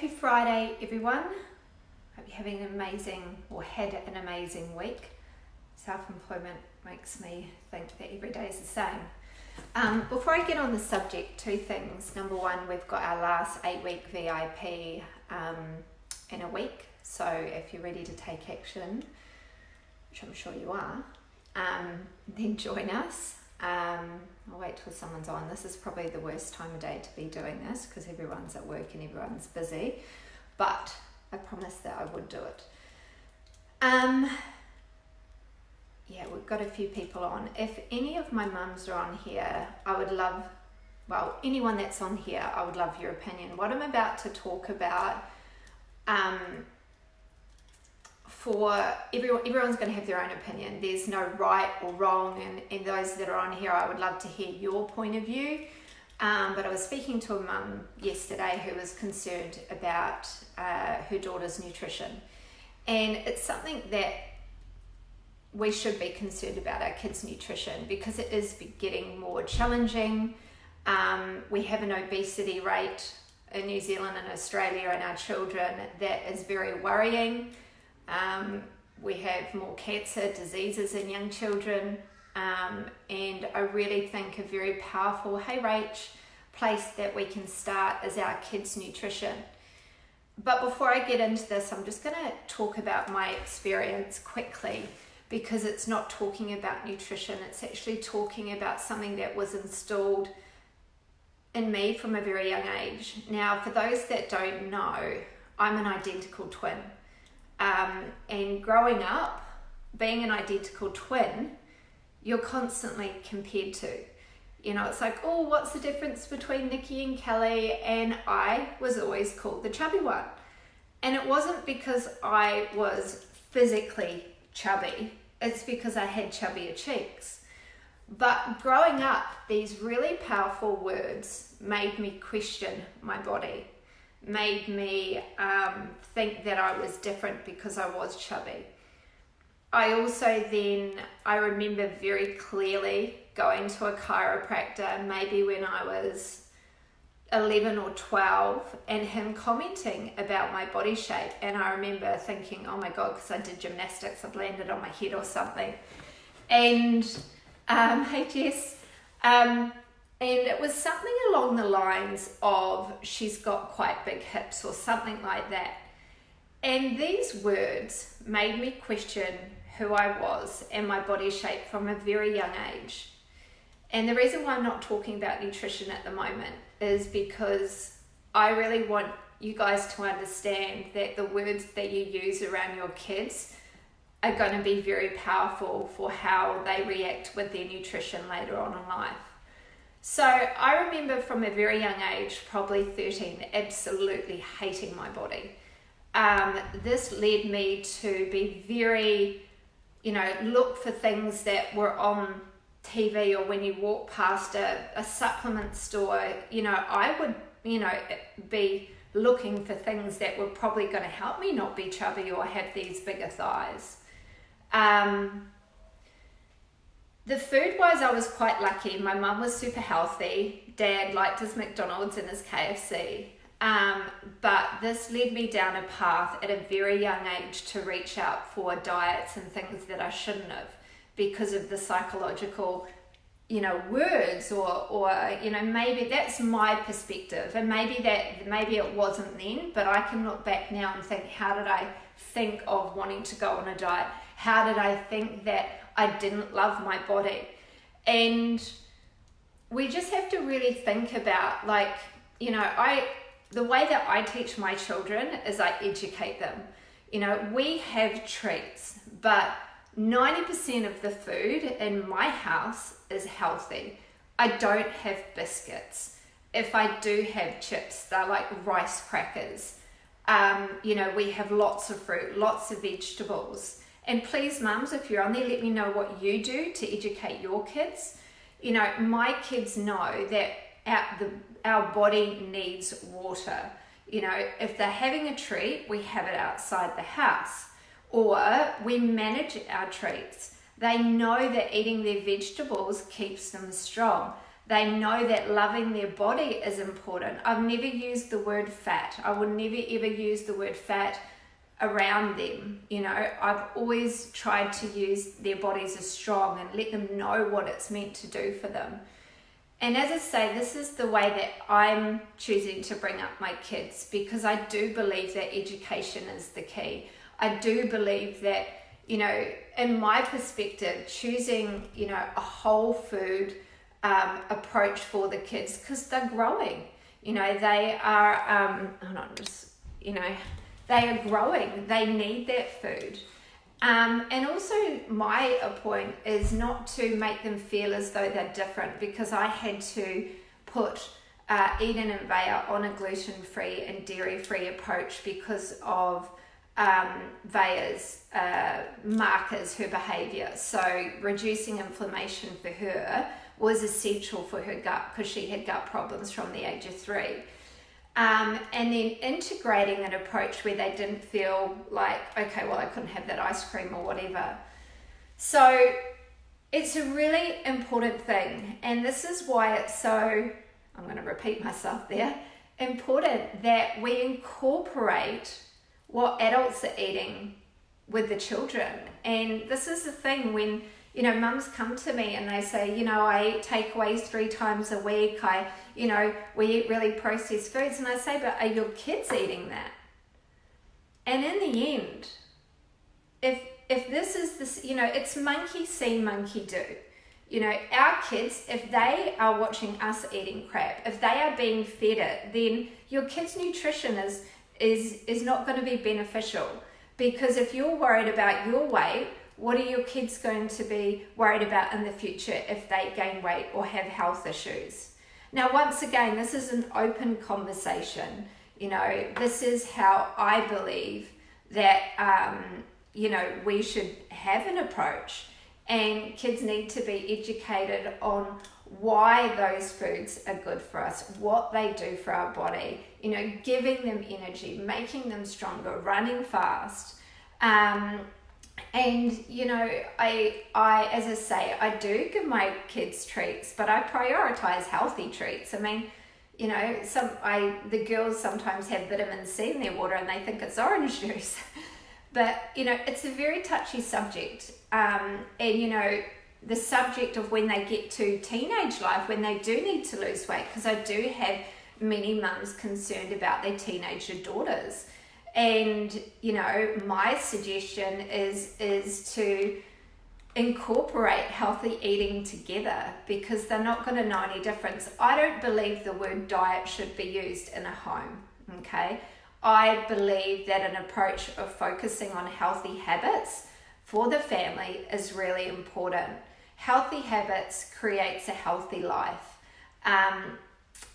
Happy Friday, everyone. Hope you're having an amazing, or had an amazing week. Self-employment makes me think that every day is the same. Before I get on the subject, two things. Number one, we've got our last 8-week VIP in a week. So if you're ready to take action, which I'm sure you are, then join us. I'll wait till someone's on. This is probably the worst time of day to be doing this because everyone's at work and everyone's busy, but I promised that I would do it. Yeah, we've got a few people on. If any of my mums are on here, I would love, well, anyone that's on here, I would love your opinion. What I'm about to talk about, for everyone's going to have their own opinion. There's no right or wrong, and those that are on here, I would love to hear your point of view. But I was speaking to a mum yesterday who was concerned about her daughter's nutrition, and it's something that we should be concerned about, our kids' nutrition, because it is getting more challenging. We have an obesity rate in New Zealand and Australia in our children that is very worrying. We have more cancer diseases in young children, and I really think a very powerful, hey Rach, place that we can start is our kids' nutrition. But before I get into this, I'm just going to talk about my experience quickly, because it's not talking about nutrition, it's actually talking about something that was installed in me from a very young age. Now, for those that don't know, I'm an identical twin. And growing up, being an identical twin, you're constantly compared to. You know, it's like, oh, what's the difference between Nikki and Kelly? And I was always called the chubby one. And it wasn't because I was physically chubby, it's because I had chubbier cheeks. But growing up, these really powerful words made me question my body, made me think that I was different because I was chubby. I also then, I remember very clearly going to a chiropractor maybe when I was 11 or 12 and him commenting about my body shape, and I remember thinking, oh my God, because I did gymnastics, I'd landed on my head or something. And hey Jess, and it was something along the lines of, she's got quite big hips or something like that. And these words made me question who I was and my body shape from a very young age. And the reason why I'm not talking about nutrition at the moment is because I really want you guys to understand that the words that you use around your kids are going to be very powerful for how they react with their nutrition later on in life. So I remember from a very young age, probably 13, absolutely hating my body. This led me to be very, look for things that were on TV, or when you walk past a supplement store, I would, be looking for things that were probably going to help me not be chubby or have these bigger thighs. The food-wise, I was quite lucky. My mum was super healthy. Dad liked his McDonald's and his KFC. But this led me down a path at a very young age to reach out for diets and things that I shouldn't have, because of the psychological, words or maybe that's my perspective, and maybe it wasn't then, but I can look back now and think, how did I think of wanting to go on a diet? How did I think that I didn't love my body? And we just have to really think about, the way that I teach my children is I educate them. We have treats, but 90% of the food in my house is healthy. I don't have biscuits. If I do have chips, they're like rice crackers. We have lots of fruit, lots of vegetables. And please, mums, if you're on there, let me know what you do to educate your kids. My kids know that our body needs water. If they're having a treat, we have it outside the house, or we manage our treats. They know that eating their vegetables keeps them strong. They know that loving their body is important. I've never used the word fat. I would never ever use the word fat around them. You know, I've always tried to use their bodies as strong and let them know what it's meant to do for them. And as I say, this is the way that I'm choosing to bring up my kids, because I do believe that education is the key. I do believe that, you know, in my perspective, choosing, you know, a whole food approach for the kids, because they're growing. You know, they are, they are growing. They need that food. And also my point is not to make them feel as though they're different, because I had to put Eden and Vaya on a gluten-free and dairy-free approach because of Vaya's markers, her behaviour. So reducing inflammation for her was essential for her gut, because she had gut problems from the age of 3. And then integrating an approach where they didn't feel like, okay, well, I couldn't have that ice cream or whatever. So it's a really important thing. And this is why it's so, I'm going to repeat myself there, important that we incorporate what adults are eating with the children. And this is the thing when, you know, mums come to me and they say, you know, I eat takeaways 3 times a week. We eat really processed foods. And I say, but are your kids eating that? And in the end, if this is this, you know, it's monkey see, monkey do. You know, our kids, if they are watching us eating crap, if they are being fed it, then your kids' nutrition is not going to be beneficial. Because if you're worried about your weight, what are your kids going to be worried about in the future if they gain weight or have health issues? Now, once again, this is an open conversation. You know, this is how I believe that, you know, we should have an approach, and kids need to be educated on why those foods are good for us, what they do for our body, you know, giving them energy, making them stronger, running fast. And, you know, I, as I say, I do give my kids treats, but I prioritize healthy treats. I mean, you know, the girls sometimes have vitamin C in their water and they think it's orange juice. But, you know, it's a very touchy subject. And, you know, the subject of when they get to teenage life, when they do need to lose weight, because I do have many mums concerned about their teenager daughters. And, you know, my suggestion is to incorporate healthy eating together, because they're not going to know any difference. I don't believe the word diet should be used in a home, okay? I believe that an approach of focusing on healthy habits for the family is really important. Healthy habits creates a healthy life. I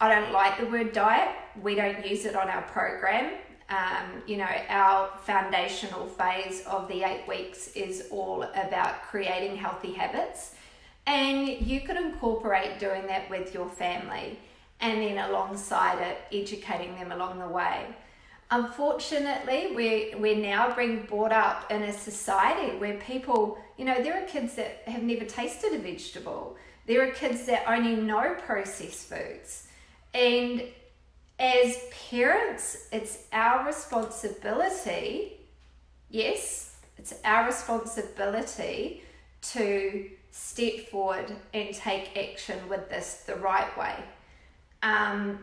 don't like the word diet. We don't use it on our program. You know, our foundational phase of the 8 weeks is all about creating healthy habits, and you could incorporate doing that with your family, and then alongside it, educating them along the way. Unfortunately, we're now being brought up in a society where people, you know, there are kids that have never tasted a vegetable. There are kids that only know processed foods. And as parents, it's our responsibility, yes, it's our responsibility to step forward and take action with this the right way.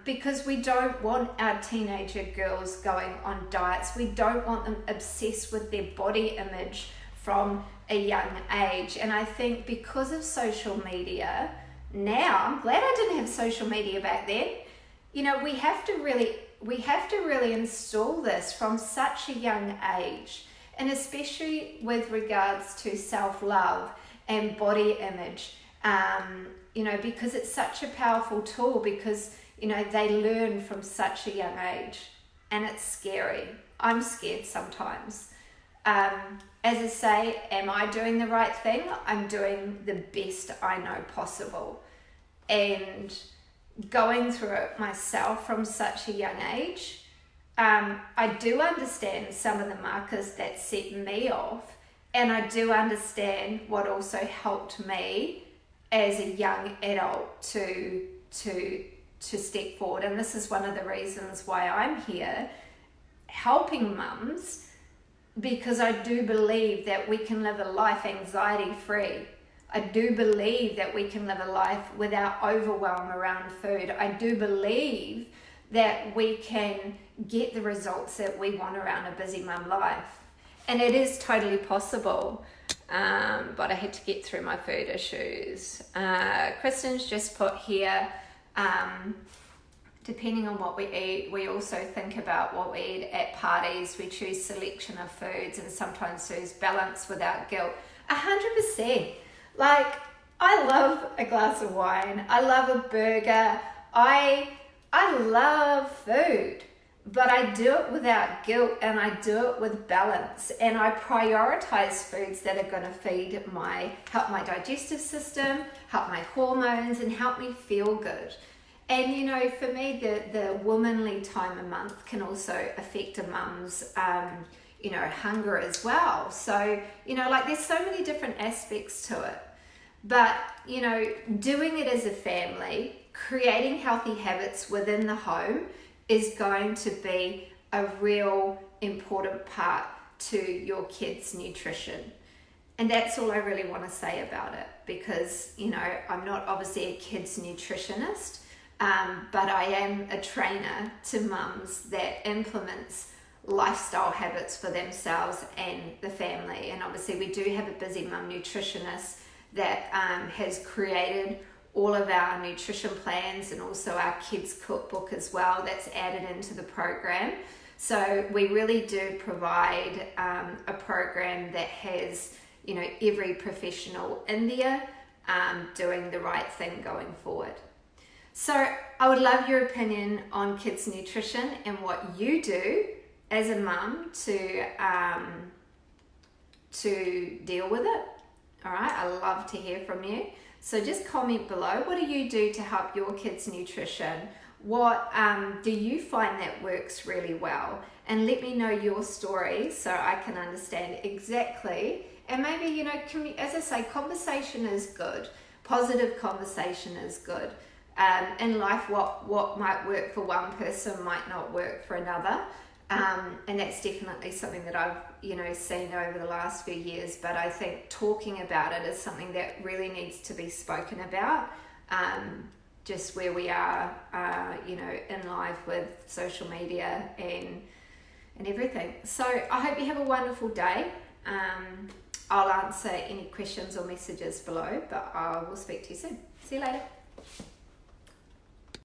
Because we don't want our teenager girls going on diets. We don't want them obsessed with their body image from a young age. And I think because of social media now, I'm glad I didn't have social media back then. You know, we have to really install this from such a young age, and especially with regards to self-love and body image. You know, because it's such a powerful tool, because, you know, they learn from such a young age, and it's scary. I'm scared sometimes. As I say, am I doing the right thing? I'm doing the best I know possible. And going through it myself from such a young age, I do understand some of the markers that set me off, and I do understand what also helped me as a young adult to step forward. And this is one of the reasons why I'm here helping mums, because I do believe that we can live a life anxiety free. I do believe that we can live a life without overwhelm around food. I do believe that we can get the results that we want around a busy mum life. And it is totally possible. But I had to get through my food issues. Kristen's just put here, depending on what we eat, we also think about what we eat at parties. We choose selection of foods and sometimes choose balance without guilt. 100%. Like, I love a glass of wine. I love a burger. I love food, but I do it without guilt, and I do it with balance, and I prioritize foods that are going to help my digestive system, help my hormones, and help me feel good. And you know, for me, the womanly time a month can also affect a mum's hunger as well. So, you know, like, there's so many different aspects to it. But, you know, doing it as a family, creating healthy habits within the home is going to be a real important part to your kids' nutrition. And that's all I really want to say about it, because, you know, I'm not obviously a kids nutritionist, but I am a trainer to mums that implements lifestyle habits for themselves and the family. And obviously we do have a busy mum nutritionist that has created all of our nutrition plans and also our kids cookbook as well, that's added into the program. So we really do provide a program that has, you know, every professional in there doing the right thing going forward. So I would love your opinion on kids nutrition and what you do as a mum to deal with it. All right, I love to hear from you. So just comment below. What do you do to help your kids' nutrition? What do you find that works really well? And let me know your story so I can understand exactly. And maybe, you know, as I say, conversation is good. Positive conversation is good. In life, what might work for one person might not work for another. And that's definitely something that I've, you know, seen over the last few years. But I think talking about it is something that really needs to be spoken about. Just where we are, you know, in life with social media and everything. So I hope you have a wonderful day. I'll answer any questions or messages below, but I will speak to you soon. See you later.